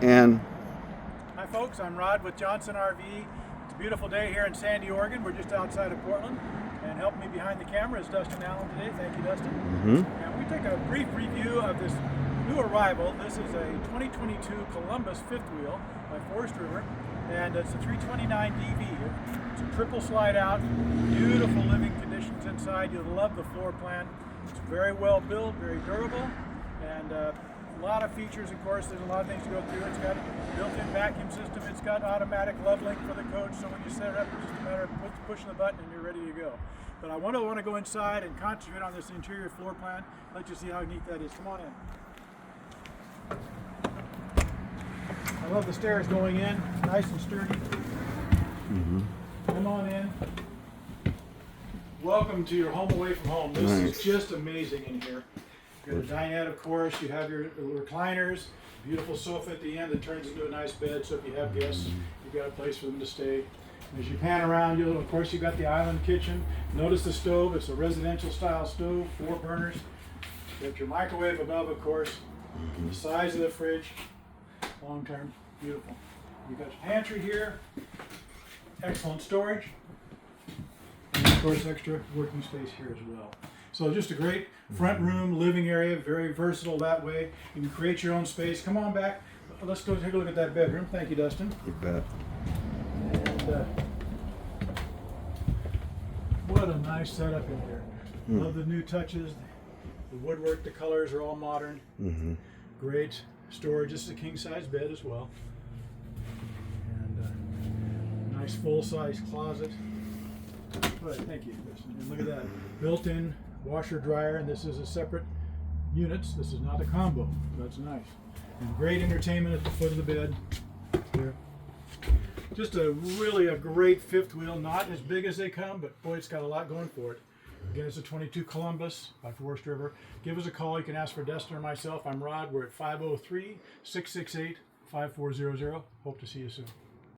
And Hi folks, I'm Rod with Johnson RV. It's a beautiful day here in Sandy, Oregon. We're just outside of Portland. And helping me behind the camera is Dustin Allen today. Thank you, Dustin. And we take a brief review of this new arrival. This is a 2022 Columbus fifth wheel by Forest River. And it's a 329 DV. It's a triple slide out, beautiful living conditions inside. You'll love the floor plan. It's very well built, very durable, and a lot of features. Of course, there's a lot of things to go through. It's got a built-in vacuum system. It's got automatic leveling for the coach, so when you set it up, it's just a matter of pushing the button and you're ready to go. But I want to go inside and concentrate on this interior floor plan. Let you see how neat that is. Come on in. I love the stairs going in, nice and sturdy. Come on in. Welcome to your home away from home. This is just amazing in here. You got a dinette, of course. You have your recliners, beautiful sofa at the end that turns into a nice bed. So if you have guests, you've got a place for them to stay. As you pan around, of course, you've got the island kitchen. Notice the stove. It's a residential style stove, 4 burners. You got your microwave above, of course. The size of the fridge, long term, beautiful. You've got your pantry here. Excellent storage. And of course, extra working space here as well. So just a great front room, living area, very versatile that way. You can create your own space. Come on back. Let's go take a look at that bedroom. Thank you, Dustin. you bet. And what a nice setup in here. Love the new touches. The woodwork, the colors are all modern. Great storage. This is a king size bed as well. And nice full-size closet. Good, thank you. And look at that. Built-in washer dryer, and this is a separate units. This is not a combo. That's nice. And great entertainment at the foot of the bed. Here. Just a great fifth wheel. Not as big as they come, but boy, it's got a lot going for it. Again, it's a 22 Columbus by Forest River. Give us a call. You can ask for Dustin or myself. I'm Rod. We're at 503-668-5400. Hope to see you soon.